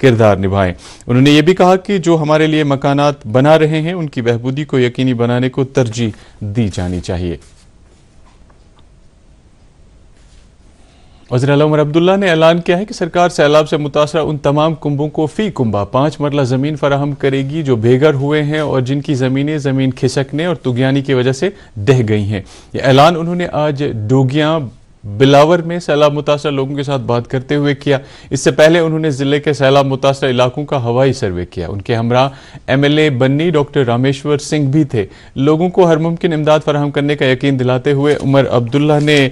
کردار نبھائیں۔ انہوں نے یہ بھی کہا کہ جو ہمارے لیے مکانات بنا رہے ہیں ان کی بہبودی کو یقینی بنانے کو ترجیح دی جانی چاہیے۔ وزیر اعلیٰ عمر عبداللہ نے اعلان کیا ہے کہ سرکار سیلاب سے متاثرہ ان تمام کنبوں کو فی کنبہ 5 مرلہ زمین فراہم کرے گی جو بے گھر ہوئے ہیں اور جن کی زمین کھسکنے اور طغیانی کی وجہ سے ڈہ گئی ہیں۔ یہ اعلان انہوں نے آج ڈوگیاں بلاور میں سیلاب متاثرہ لوگوں کے ساتھ بات کرتے ہوئے کیا۔ اس سے پہلے انہوں نے ضلع کے سیلاب متاثرہ علاقوں کا ہوائی سروے کیا۔ ان کے ہمراہ MLA بنی ڈاکٹر رامیشور سنگھ بھی تھے۔ لوگوں کو ہر ممکن امداد فراہم کرنے کا یقین دلاتے ہوئے عمر عبداللہ نے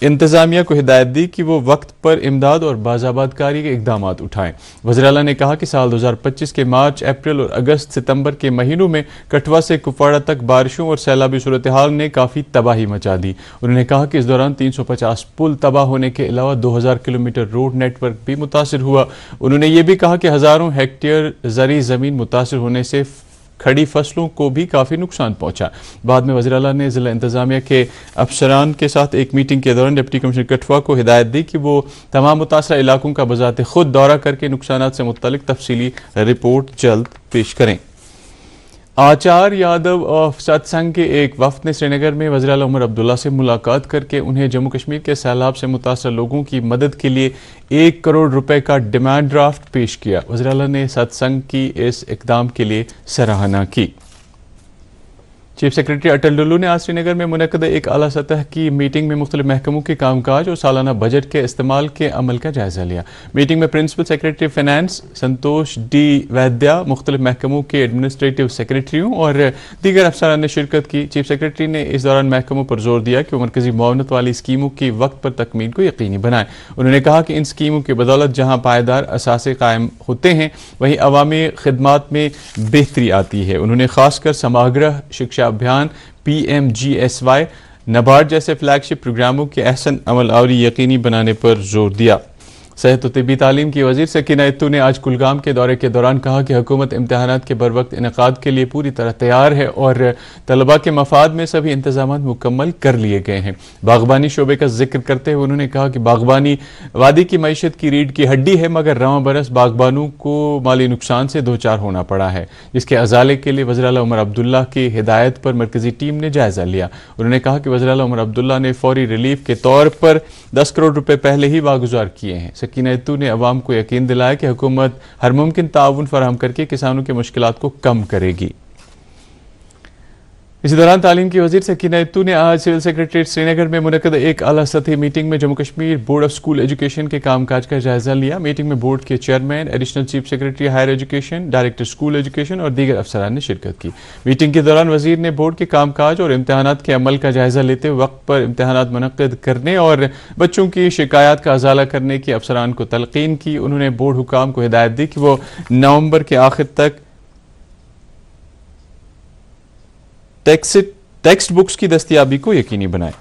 انتظامیہ کو ہدایت دی کہ وہ وقت پر امداد اور بازآباد کاری کے اقدامات اٹھائیں۔ وزیر اعلیٰ نے کہا کہ سال 2025 کے مارچ، اپریل اور اگست ستمبر کے مہینوں میں کٹھوا سے کپواڑہ تک بارشوں اور سیلابی صورتحال نے کافی تباہی مچا دی۔ انہوں نے کہا کہ اس دوران 350 پل تباہ ہونے کے علاوہ 2000 کلومیٹر روڈ نیٹ ورک بھی متاثر ہوا۔ انہوں نے یہ بھی کہا کہ ہزاروں ہیکٹیئر زرعی زمین متاثر ہونے سے کھڑی فصلوں کو بھی کافی نقصان پہنچا۔ بعد میں وزیر اعلیٰ نے ضلع انتظامیہ کے افسران کے ساتھ ایک میٹنگ کے دوران ڈپٹی کمشنر کٹھوا کو ہدایت دی کہ وہ تمام متاثرہ علاقوں کا بذات خود دورہ کر کے نقصانات سے متعلق تفصیلی رپورٹ جلد پیش کریں۔ آچار یادو آف ست سنگھ کے ایک وفد نے سری نگر میں وزیر اعلیٰ عمر عبداللہ سے ملاقات کر کے انہیں جموں کشمیر کے سیلاب سے متاثرہ لوگوں کی مدد کے لیے 1 کروڑ روپے کا ڈیمانڈ ڈرافٹ پیش کیا۔ وزیر اعلیٰ نے ست سنگھ کی اس اقدام کے لیے سراہنا کی۔ چیف سیکرٹری اٹل ڈلو نے آج سری نگر میں منعقدہ ایک اعلیٰ سطح کی میٹنگ میں مختلف محکموں کے کام کاج اور سالانہ بجٹ کے استعمال کے عمل کا جائزہ لیا۔ میٹنگ میں پرنسپل سیکرٹری فائنانس سنتوش ڈی ویدیا، مختلف محکموں کے ایڈمنسٹریٹو سیکرٹریوں اور دیگر افسران نے شرکت کی۔ چیف سیکرٹری نے اس دوران محکموں پر زور دیا کہ وہ مرکزی معاونت والی اسکیموں کی وقت پر تکمیل کو یقینی بنائیں۔ انہوں نے کہا کہ ان اسکیموں کی بدولت جہاں پائیدار اثاثے قائم ہوتے ہیں وہیں عوامی خدمات میں بہتری آتی ہے۔ انہوں نے خاص کر سماگرہ شکشا ابھیان، PMGSY، نبارڈ جیسے فلیگ شپ پروگراموں کے احسن عمل آوری یقینی بنانے پر زور دیا۔ صحت و طبی تعلیم کی وزیر سکینہ اتو نے آج کلگام کے دورے کے دوران کہا کہ حکومت امتحانات کے بروقت انعقاد کے لیے پوری طرح تیار ہے اور طلباء کے مفاد میں سبھی انتظامات مکمل کر لیے گئے ہیں۔ باغبانی شعبے کا ذکر کرتے ہوئے انہوں نے کہا کہ باغبانی وادی کی معیشت کی ریڑھ کی ہڈی ہے، مگر رواں برس باغبانوں کو مالی نقصان سے دوچار ہونا پڑا ہے، جس کے ازالے کے لیے وزیر اعلیٰ عمر عبداللہ کی ہدایت پر مرکزی ٹیم نے جائزہ لیا۔ انہوں نے کہا کہ وزیر اعلیٰ عمر عبداللہ نے فوری ریلیف کے طور پر 10 کروڑ روپے پہلے ہی واگزار کیے ہیں۔ سکینہ اتو نے عوام کو یقین دلایا کہ حکومت ہر ممکن تعاون فراہم کر کے کسانوں کے مشکلات کو کم کرے گی۔ اسی دوران تعلیم کی وزیر سکینہ اتو نے آج سول سیکرٹریٹ سری نگر میں منعقدہ ایک اعلیٰ سطحی میٹنگ میں Jammu Kashmir board of school education کے کام کاج کا جائزہ لیا۔ میٹنگ میں بورڈ کے chairman, additional chief secretary higher education, director school education اور دیگر افسران نے شرکت کی۔ میٹنگ کے دوران وزیر نے بورڈ کے کام کاج اور امتحانات کے عمل کا جائزہ لیتے ہوئے وقت پر امتحانات منعقد کرنے اور بچوں کی شکایات کا ازالہ کرنے کی افسران کو تلقین کی۔ انہوں نے بورڈ حکام کو ہدایت دی کہ وہ نومبر کے آخر تک ٹیکسٹ بکس کی دستیابی کو یقینی بنائیں۔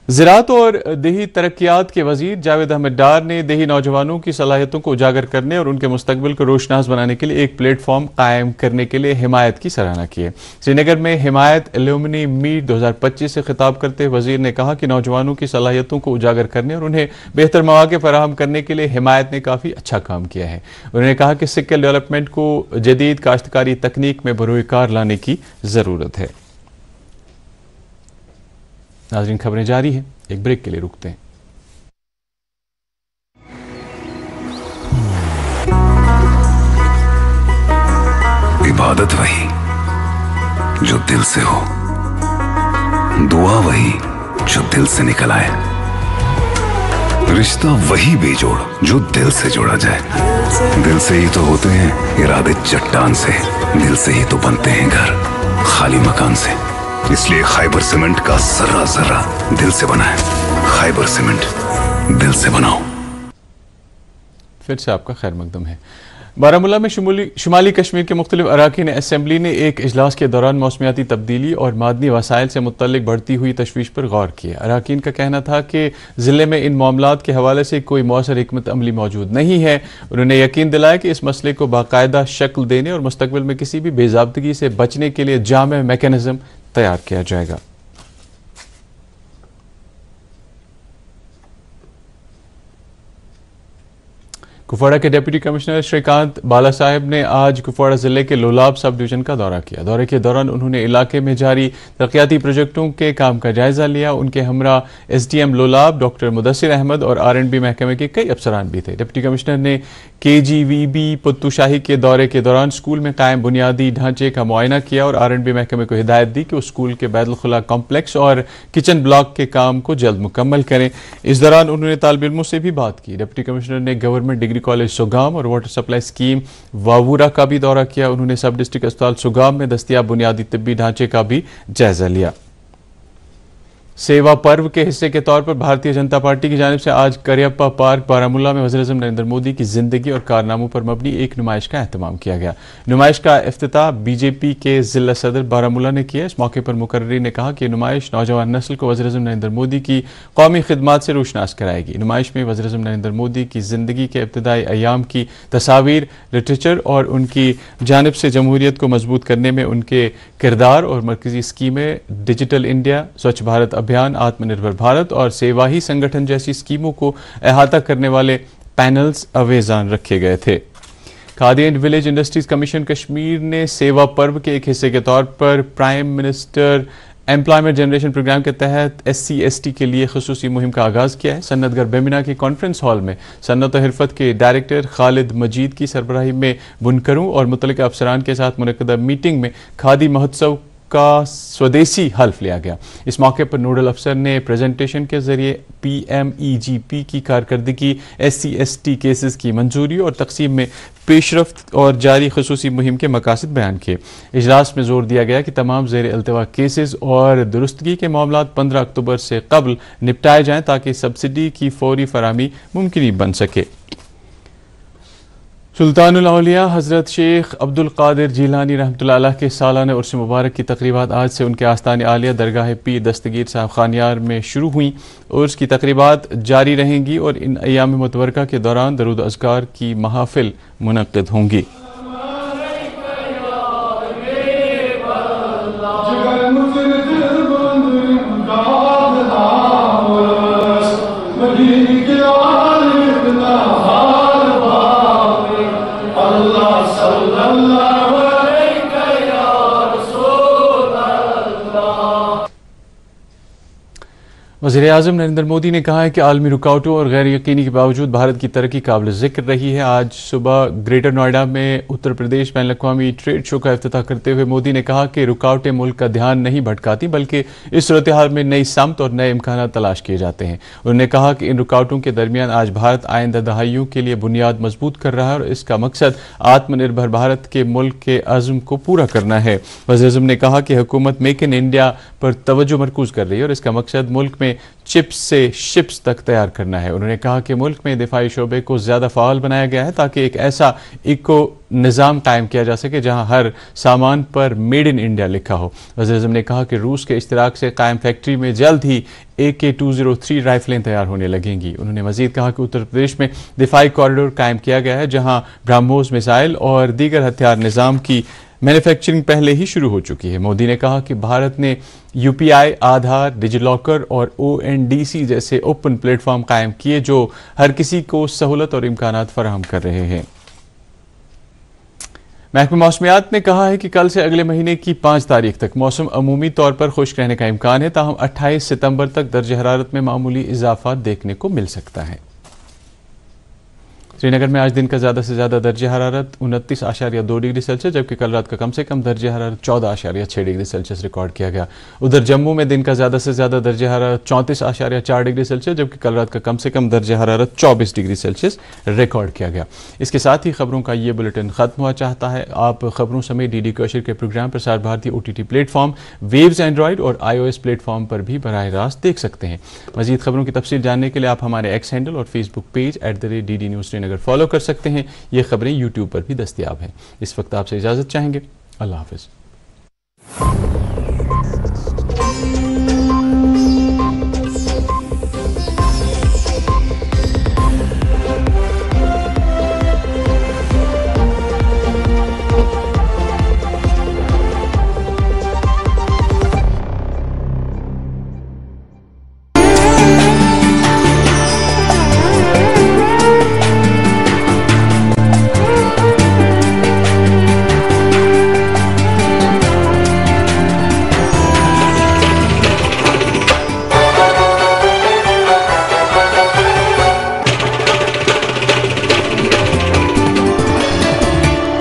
زراعت اور دیہی ترقیات کے وزیر جاوید احمد ڈار نے دیہی نوجوانوں کی صلاحیتوں کو اجاگر کرنے اور ان کے مستقبل کو روشناس بنانے کے لیے ایک پلیٹ فارم قائم کرنے کے لیے حمایت کی سراہنا کی ہے۔ سری نگر میں حمایت ایلومنی میٹ 2025 سے خطاب کرتے وزیر نے کہا کہ نوجوانوں کی صلاحیتوں کو اجاگر کرنے اور انہیں بہتر مواقع فراہم کرنے کے لیے حمایت نے کافی اچھا کام کیا ہے۔ انہوں نے کہا کہ سکل ڈیولپمنٹ کو جدید کاشتکاری تکنیک میں بروئے کار لانے کی ضرورت ہے۔ ناظرین، خبریں جاری ہیں، ایک بریک کے لیے رکتے ہیں۔ عبادت وہی جو دل سے ہو، دعا وہی جو دل سے نکل آئے، رشتہ وہی بے جوڑ جو دل سے جوڑا جائے۔ دل سے ہی تو ہوتے ہیں ارادے چٹان سے، دل سے ہی تو بنتے ہیں گھر خالی مکان سے۔ اس لیے خیبر سیمنٹ کا ذرہ ذرہ دل سے بنا ہے۔ خیبر سیمنٹ، دل سے بناؤ۔ پھر سے آپ کا خیر مقدم ہے۔ بارہمولہ میں شمالی کشمیر کے مختلف اراکین اسمبلی نے ایک اجلاس کے دوران موسمیاتی تبدیلی اور معدنی وسائل سے متعلق بڑھتی ہوئی تشویش پر غور کیا۔ اراکین کا کہنا تھا کہ ضلع میں ان معاملات کے حوالے سے کوئی مؤثر حکمت عملی موجود نہیں ہے۔ انہوں نے یقین دلایا کہ اس مسئلے کو باقاعدہ شکل دینے اور مستقبل میں کسی بھی بے ضابطگی سے بچنے کے لیے جامع میکانزم تیار کیا جائے گا۔ کپواڑہ کے ڈپٹی کمشنر شریکانت بالا صاحب نے آج کپواڑہ ضلع کے لولاب سب ڈویژن کا دورہ کیا۔ دورے کے دوران انہوں نے علاقے میں جاری ترقیاتی پروجیکٹوں کے کام کا جائزہ لیا۔ ان کے ہمراہ S D M Lolab doctor Mudasir Ahmad اور R&B محکمے کے کئی افسران بھی تھے۔ ڈپٹی کمشنر نے KGVB پتو شاہی کے دورے کے دوران اسکول میں قائم بنیادی ڈھانچے کا معائنہ کیا اور R&B محکمے کو ہدایت دی کہ وہ اسکول کے بیت الخلا کمپلیکس اور کچن بلاک کے کام کو جلد مکمل کریں۔ اس دوران انہوں نے طالب علموں سے بھی بات کی۔ ڈپٹی کمشنر نے گورنمنٹ ڈگری کالج سوگام اور واٹر سپلائی اسکیم واورا کا بھی دورہ کیا۔ انہوں نے سب ڈسٹرکٹ اسپتال سوگام میں دستیاب بنیادی طبی ڈھانچے کا بھی جائزہ لیا۔ سیوا پرو کے حصے کے طور پر بھارتیہ جنتا پارٹی کی جانب سے آج کریپا پارک بارہمولہ میں وزیر اعظم نریندر مودی کی زندگی اور کارناموں پر مبنی ایک نمائش کا اہتمام کیا گیا۔ نمائش کا افتتاح BJP کے ضلع صدر بارہمولہ نے کیا۔ اس موقع پر مقررین نے کہا کہ یہ نمائش نوجوان نسل کو وزیر اعظم نریندر مودی کی قومی خدمات سے روشناس کرائے گی۔ نمائش میں وزیر اعظم نریندر مودی کی زندگی کے ابتدائی ایام کی تصاویر، لٹریچر اور ان کی جانب سے جمہوریت کو مضبوط کرنے میں ان کے کردار اور مرکزی اسکیمیں ڈیجیٹل انڈیا، سوچھ بھارت ابھیان، آتم نربھر بھارت اور سیوا ہی سنگٹھن جیسی اسکیموں کو احاطہ کرنے والے پینلز اویزان رکھے گئے تھے۔ Khadi and village industries commission Kashmir نے سیوا پرو کے ایک حصے کے طور پر prime minister employment generation programme کے تحت SC/ST کے لیے خصوصی مہم کا آغاز کیا ہے۔ صنعت گر بیمنا کی کانفرنس ہال میں صنعت و حرفت کے ڈائریکٹر خالد مجید کی سربراہی میں بنکروں اور متعلقہ افسران کے ساتھ منعقدہ میٹنگ میں کھادی مہوتسو کا سودیسی حلف لیا گیا۔ اس موقع پر نوڈل افسر نے پریزنٹیشن کے ذریعے PMEGP کی کارکردگی، SC/ST کیسز کی منظوری اور تقسیم میں پیش رفت اور جاری خصوصی مہم کے مقاصد بیان کیے۔ اجلاس میں زور دیا گیا کہ تمام زیر التوا کیسز اور درستگی کے معاملات 15 اکتوبر سے قبل نپٹائے جائیں تاکہ سبسڈی کی فوری فراہمی ممکن بن سکے۔ سلطان الاولیاء حضرت شیخ عبد القادر جیلانی رحمۃ اللہ علیہ کے سالانہ عرس مبارک کی تقریبات آج سے ان کے آستان عالیہ درگاہ پیر دستگیر صاحب خانیار میں شروع ہوئیں۔ عرس کی تقریبات جاری رہیں گی اور ان ایام متبرکہ کے دوران درود و اذکار کی محافل منعقد ہوں گی۔ وزیر اعظم نریندر مودی نے کہا ہے کہ عالمی رکاوٹوں اور غیر یقینی کے باوجود بھارت کی ترقی قابل ذکر رہی ہے۔ آج صبح گریٹر نوئیڈا میں اتر پردیش بین الاقوامی ٹریڈ شو کا افتتاح کرتے ہوئے مودی نے کہا کہ رکاوٹیں ملک کا دھیان نہیں بھٹکاتی بلکہ اس صورتحال میں نئی سمت اور نئے امکانات تلاش کیے جاتے ہیں۔ انہوں نے کہا کہ ان رکاوٹوں کے درمیان آج بھارت آئندہ دہائیوں کے لیے بنیاد مضبوط کر رہا ہے اور اس کا مقصد آتم نربھر بھارت کے ملک کے عزم کو پورا کرنا ہے۔ وزیر اعظم نے کہا کہ حکومت میک ان انڈیا پر توجہ مرکوز کر رہی ہے اور اس کا مقصد ملک میں چپس سے شپس تک تیار کرنا ہے۔ انہوں نے کہا کہ ملک میں دفاعی شعبے کو زیادہ فعال بنایا گیا ہے تاکہ ایک ایسا ایکو نظام قائم کیا جا سکے جہاں ہر سامان پر میڈ ان انڈیا لکھا ہو۔ وزیر اعظم نے کہا کہ روس کے اشتراک سے قائم فیکٹری میں جلد ہی AK-203 رائفلیں تیار ہونے لگیں گی۔ انہوں نے مزید کہا کہ اتر پردیش میں دفاعی کوریڈور قائم کیا گیا ہے جہاں برہموس میزائل اور دیگر ہتھیار نظام کی مینوفیکچرنگ پہلے ہی شروع ہو چکی ہے۔ مودی نے کہا کہ بھارت نے UPI، آدھار، ڈیجی لاکر اور ONDC جیسے اوپن پلیٹ فارم قائم کیے جو ہر کسی کو سہولت اور امکانات فراہم کر رہے ہیں۔ محکمہ موسمیات نے کہا ہے کہ کل سے اگلے مہینے کی 5 تاریخ تک موسم عمومی طور پر خشک رہنے کا امکان ہے، تاہم 28 ستمبر تک درجہ حرارت میں معمولی اضافہ دیکھنے کو مل سکتا ہے۔ سری نگر میں آج دن کا زیادہ سے زیادہ درجہ حرارت 29.2 ڈگری سیلسیس جبکہ کل رات کا کم سے کم درجہ حرارت 14.6 ڈگری سیلسیس ریکارڈ کیا گیا۔ ادھر جموں میں دن کا زیادہ سے زیادہ درجہ حرارت 34.4 ڈگری سیلسیس جبکہ کل رات کا کم سے کم درجہ حرارت 24 ڈگری سیلسیس ریکارڈ کیا گیا۔ اس کے ساتھ ہی خبروں کا یہ بلیٹن ختم ہوا چاہتا ہے۔ آپ خبروں سمیت DD کوشر کے programme Prasar Bharati OTT platform, Waves android اور iOS پلیٹ فارم پر بھی براہ راست دیکھ سکتے ہیں۔ مزید خبروں کی تفصیل جاننے کے لیے آپ ہمارے ایکس ہینڈل اور Facebook page @DD news Srinagar follow کر سکتے ہیں۔ یہ خبریں YouTube پر بھی دستیاب ہیں۔ اس وقت آپ سے اجازت چاہیں گے۔ اللہ حافظ۔